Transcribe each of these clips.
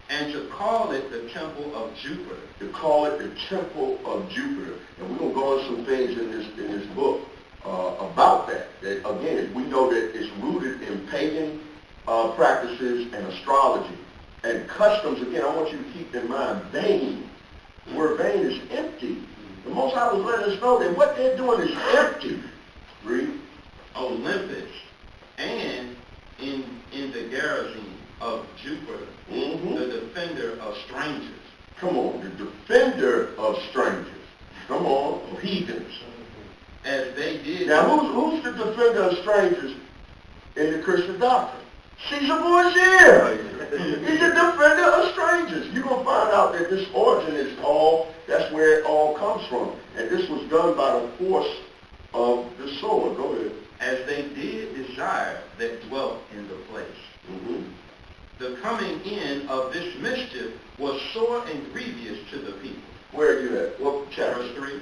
and to call it the temple of Jupiter. To call it the temple of Jupiter. And we're going to go into some things in this book about that. That, again, we know that it's rooted in pagan practices and astrology. And customs, again, I want you to keep in mind, vain. The word vain is empty. The Most High was letting us know that what they're doing is empty. Read. Olympus, and in the garrison of Jupiter, the defender of strangers. Come on, the defender of strangers. Come on, of heathens. As they did. Now, who's the defender of strangers in the Christian doctrine? Caesar Borgia. He's a defender of strangers. You're going to find out that this origin is that's where it all comes from. And this was done by the force of the sword. Go ahead. As they did desire that dwelt in the place. The coming in of this mischief was sore and grievous to the people. Where are you at? What chapter? Verse 3.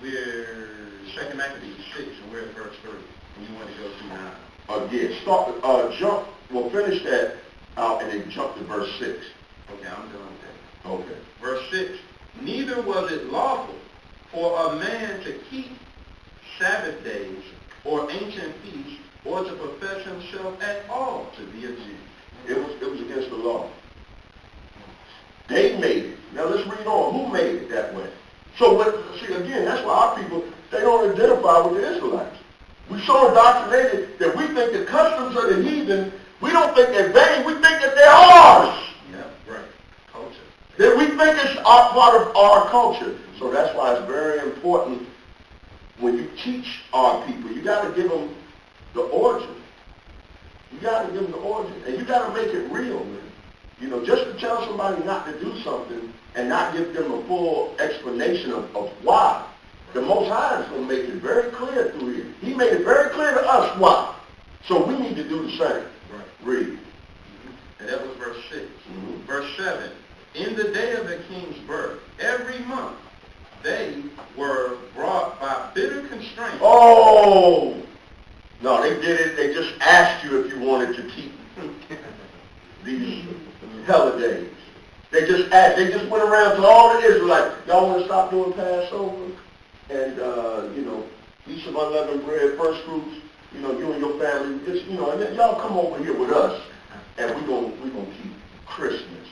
We're 2 Maccabees 6, and we're at verse 3. And you want to go to 9. We'll finish that out and then jump to verse 6. Okay, I'm done with that. Okay. Verse 6. Neither was it lawful for a man to keep Sabbath days or ancient feasts or to profess himself at all to be a Jew. It was against the law. They made it. Now let's read on. Who made it that way? So, see, again, that's why our people, they don't identify with the Israelites. We're so indoctrinated that we think the customs of the heathen, we don't think they're vain, we think that they're ours. Yeah, right. Culture. That we think it's part of our culture. So that's why it's very important when you teach our people, you got to give them the origin. You got to give them the origin. And you got to make it real, man. You know, just to tell somebody not to do something and not give them a full explanation of why. The Most High is going to make it very clear through here. He made it very clear to us why. So we need to do the same. Right. Read. And that was verse 6. Verse 7. In the day of the king's birth, every month, they were brought by bitter constraint. Oh! No, they did it. They just asked you if you wanted to keep these holidays. They just asked. They just went around to all the Israelites. Y'all want to stop doing Passover? And, Feast of Unleavened Bread, first fruits, you and your family, just, and then y'all come over here with us, and we're gonna keep Christmas.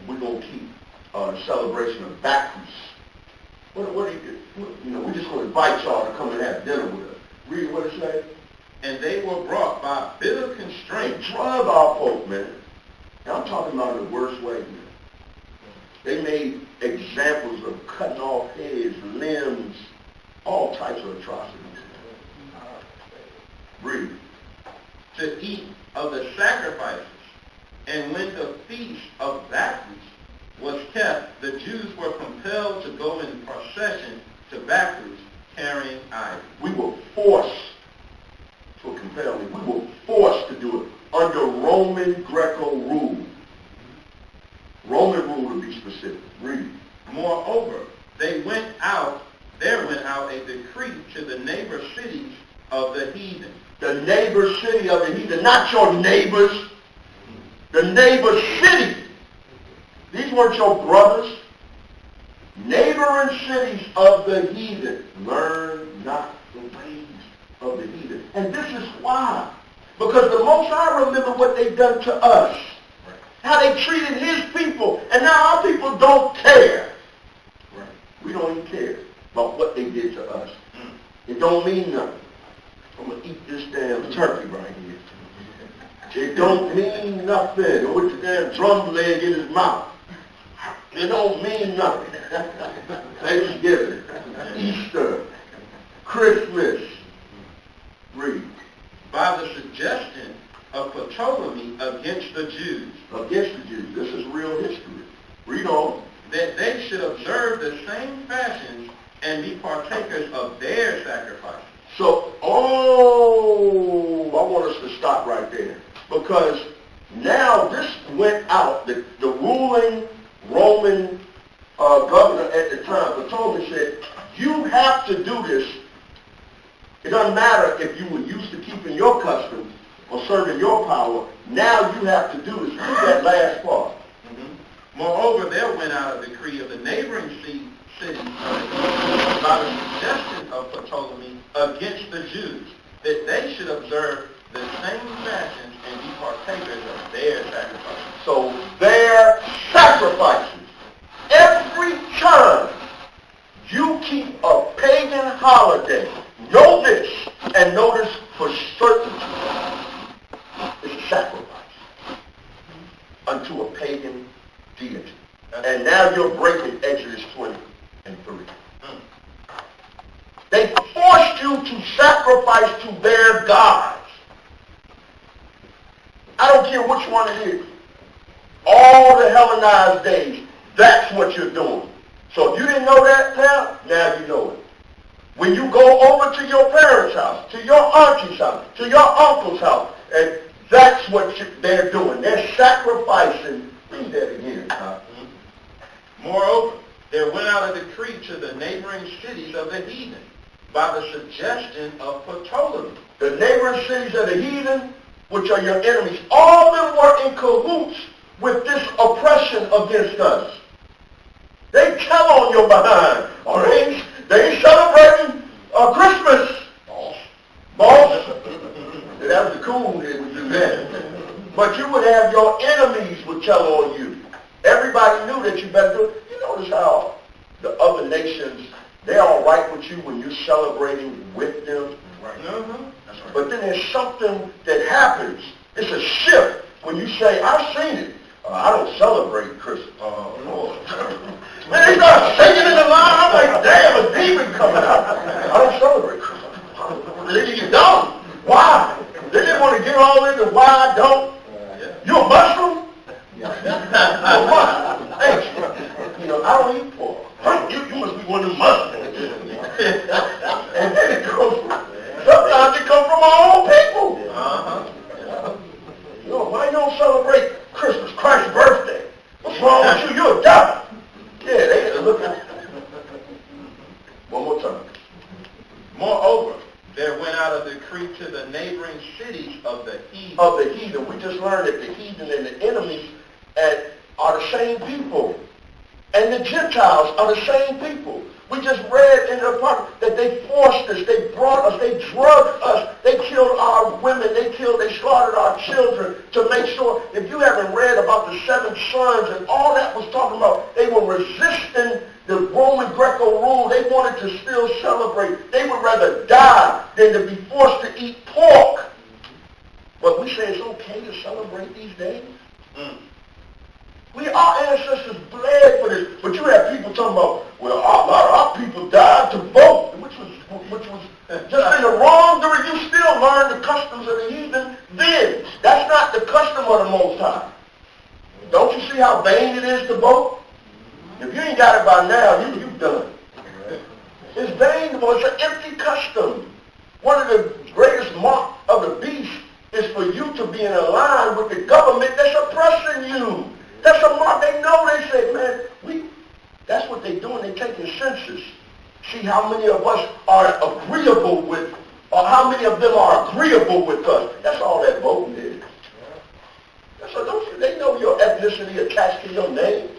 We're going to keep the celebration of Bacchus. What do you do? We're just going to invite y'all to come and have dinner with us. Read what it says. And they were brought by bitter constraint. They drug our folk, man. And I'm talking about in the worst way, man. They made examples of cutting off heads, limbs, all types of atrocities. Read. To eat of the sacrifices. And when the feast of Bacchus was kept, the Jews were compelled to go in procession to Bacchus carrying idols. We were forced, to compel me, we were forced to do it under Roman Greco rule. Roman rule to be specific. Read. Moreover, there went out a decree to the neighbor cities of the heathen. The neighbor city of the heathen, not your neighbors. The neighbor city. These weren't your brothers. Neighboring cities of the heathen. Learn not the ways of the heathen. And this is why. Because the Most High remember what they've done to us. How they treated his people. And now our people don't care. Right. We don't even care about what they did to us. It don't mean nothing. I'm going to eat this damn turkey right here. It don't mean nothing. With the damn drum leg in his mouth. It don't mean nothing. Thanksgiving, Easter, Christmas. Read. By the suggestion of Ptolemy against the Jews. Against the Jews. This is real history. Read on. That they should observe the same fashions and be partakers of their sacrifices. So, I want us to stop right there. Because now this went out, the ruling Roman governor at the time, Ptolemy said, you have to do this. It doesn't matter if you were used to keeping your customs. or serving your power, now you have to do is do that last part. Moreover, there went out a decree of the neighboring cities by the suggestion of Ptolemy against the Jews, that they should observe the same fashions and be partakers of their sacrifices. So their sacrifices, every time you keep a pagan holiday, know this and notice for certain, it's a sacrifice unto a pagan deity. And now you're breaking Exodus 20 and 3. They forced you to sacrifice to their gods. I don't care which one it is. All the Hellenized days, that's what you're doing. So if you didn't know that now you know it. When you go over to your parents' house, to your auntie's house, to your uncle's house, and that's what they're doing. They're sacrificing. Read that again. Moreover, there went out a decree to the neighboring cities of the heathen by the suggestion of Ptolemy. The neighboring cities of the heathen, which are your enemies, all of them were in cahoots with this oppression against us. They tell on your behind. Oh, they ain't celebrating Christmas. Boss. That was the cool they would do that. But you would have your enemies would tell on you. Everybody knew that you better do it. You notice how the other nations, they're all right with you when you're celebrating with them. Right. That's right. But then there's something that happens. It's a shift when you say, I've seen it. I don't celebrate Christmas. Man, they start singing in the line. I'm like, damn, a demon coming out. I don't celebrate Christmas. You don't. Why? They didn't want to get all into why I don't. You a Muslim? What? Hey, I don't eat pork. You must be one of the Muslims. And then it goes, sometimes it comes from our own people. Why you don't celebrate Christmas, Christ's birthday? What's wrong with you? You're a devil. Yeah, they look at it. One more time. Moreover, there went out a decree to the neighboring cities of the heathen. Of the heathen. We just learned that the heathen and the enemies are the same people. And the Gentiles are the same people. We just read in the part that they forced us, they brought us, they drugged us, they killed our women, they slaughtered our children to make sure, if you haven't read about the 7 sons and all that was talking about, they were resisting the Roman Greco rule. They wanted to still celebrate. They would rather die than to be forced to eat pork. But we say it's okay to celebrate these days. Our ancestors bled for this. But you have people talking about, well, a lot of our people died to vote, which was just in the wrong direction. You still learn the customs of the heathen then. That's not the custom of the Most High. Don't you see how vain it is to vote? If you ain't got it by now, you've done. It's vain to vote. It's an empty custom. One of the greatest marks of the beast is for you to be in a line with the government that's oppressing you. That's a mark. They know. They say, man, that's what they're doing. They're taking census. See how many of us are agreeable with, or how many of them are agreeable with us. That's all that voting is. So they know your ethnicity attached to your name.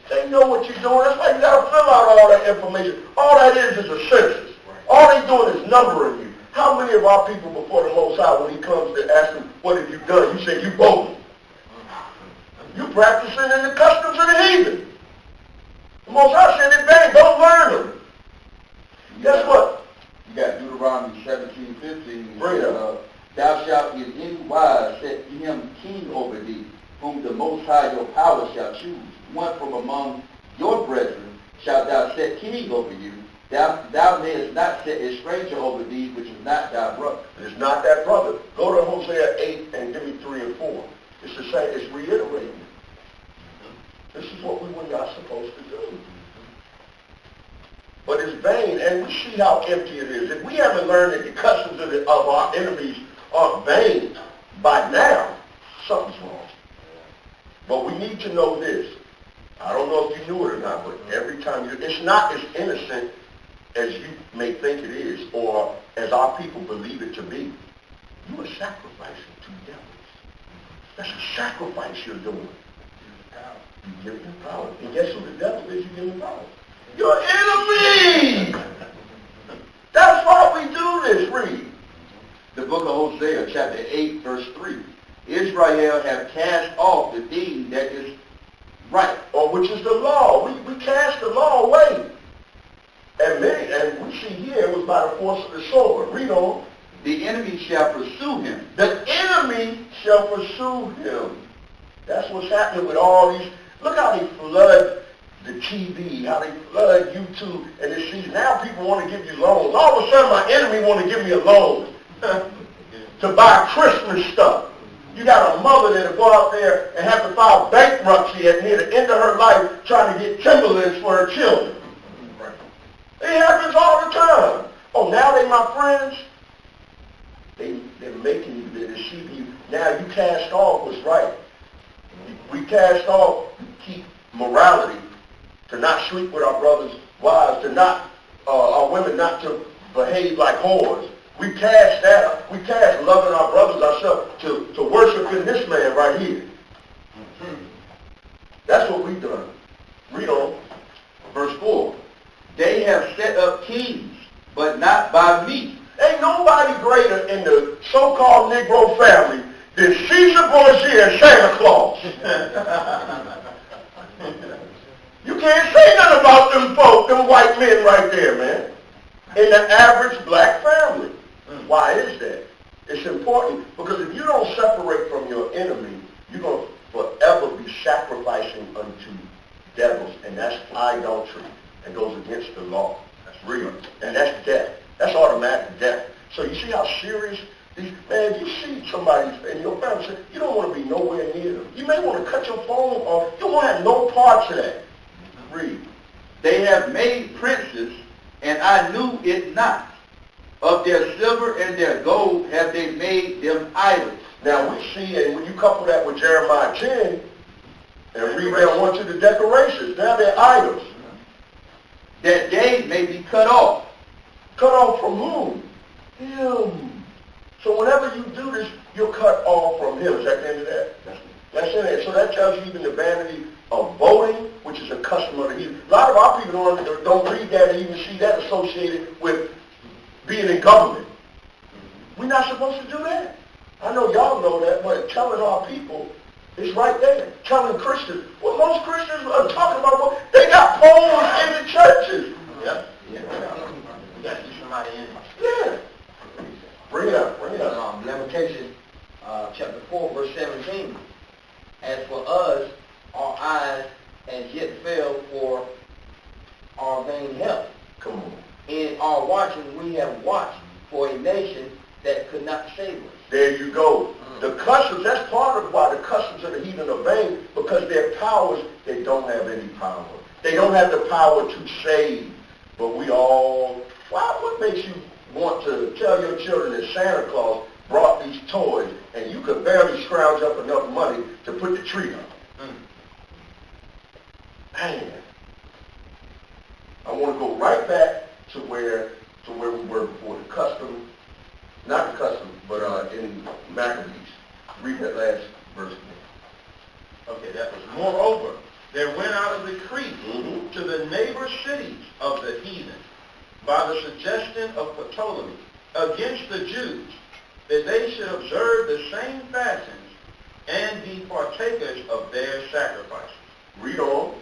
They know what you're doing. That's why you got to fill out all that information. All that is a census. All they're doing is numbering you. How many of our people before the Most High, when he comes to ask them, what have you done? You say, you voted. You practicing in the customs of the heathen. The Most High said in vain, don't learn them. Guess what? You got Deuteronomy 17:15. Bring it up. Thou shalt in any wise set him king over thee, whom the Most High your power shall choose. One from among your brethren shalt thou set king over you. Thou mayest not set a stranger over thee, which is not thy brother. It's not that brother. Go to Hosea 8 and give me 3 and 4. It's the same. It's reiterating. This is what we were not supposed to do. But it's vain, and we see how empty it is. If we haven't learned that the customs of our enemies are vain by now, something's wrong. But we need to know this. I don't know if you knew it or not, but every time it's not as innocent as you may think it is, or as our people believe it to be. You are sacrificing to devils. That's a sacrifice you're doing. You give them power. And guess who the devil is? You give them power. Your enemy! That's why we do this. Read. The book of Hosea, chapter 8, verse 3. Israel have cast off the thing that is right. Or which is the law. We cast the law away. And we see here it was by the force of the sword. Read on. The enemy shall pursue him. The enemy shall pursue him. That's what's happening with all these. Look how they flood the TV, how they flood YouTube, and they see now people want to give you loans. All of a sudden my enemy want to give me a loan to buy Christmas stuff. You got a mother that'll go out there and have to file bankruptcy at near the end of her life trying to get Timberlands for her children. It happens all the time. Oh, now they my friends? They're making you, they're deceiving you. Now you cast off what's right. We cast off, keep morality, to not sleep with our brothers' wives, to not, our women not to behave like whores. We cast that, we cast loving our brothers ourselves to worshiping this man right here. That's what we've done. Read on. Verse 4. They have set up kings, but not by me. Ain't nobody greater in the so-called Negro family than Caesar Borgia and Santa Claus. You can't say nothing about them folk, them white men right there, man. In the average black family. Why is that? It's important because if you don't separate from your enemy, you're going to forever be sacrificing unto devils, and that's idolatry. It goes against the law. That's real. And that's death. That's automatic death. So you see how serious these, man, you see somebody in your family, say, you don't want to be nowhere near them. You may want to cut your phone off. You won't have no parts of that. Read. They have made princes, and I knew it not. Of their silver and their gold have they made them idols. Now we see, and when you couple that with Jeremiah 10, and read down one to the decorations, now they're idols. That they may be cut off. Cut off from whom? Him. So whenever you do this, you're cut off from him. Is that the end of that? That's in it. So that tells you even the vanity of voting, which is a custom of the heathen. A lot of our people don't read that and even see that associated with being in government. We're not supposed to do that. I know y'all know that, but telling our people, it's right there. Telling Christians, well, most Christians are talking about, well, they got polls in the churches. Yep. Yeah. You got to get somebody in. Yeah. Bring it up. Lamentations chapter 4, verse 17. As for us, our eyes as yet fail for our vain help. Come on. In our watching, we have watched for a nation that could not save us. There you go. The customs, that's part of why the customs of the heathen are vain, because their powers, they don't have any power. They don't have the power to save. But we all, what makes you want to tell your children that Santa Claus brought these toys and you could barely scrounge up enough money to put the tree up? Man, I want to go right back to where we were before. The custom, not the custom, but in Maccabees. Read that last verse. Okay, that was moreover. There went out a decree to the neighbor cities of the heathen by the suggestion of Ptolemy against the Jews, that they should observe the same fashions and be partakers of their sacrifices. Read on.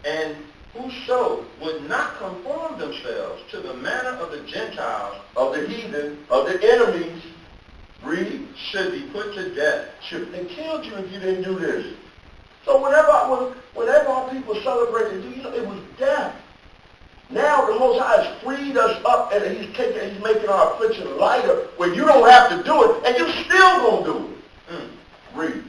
And whoso would not conform themselves to the manner of the Gentiles, of the heathen, of the enemies, read, should be put to death. They killed you if you didn't do this. So whenever our people celebrated, it was death. Now the Most High has freed us up, and He's making our affliction lighter, where you don't have to do it, and you still gonna do it. Read.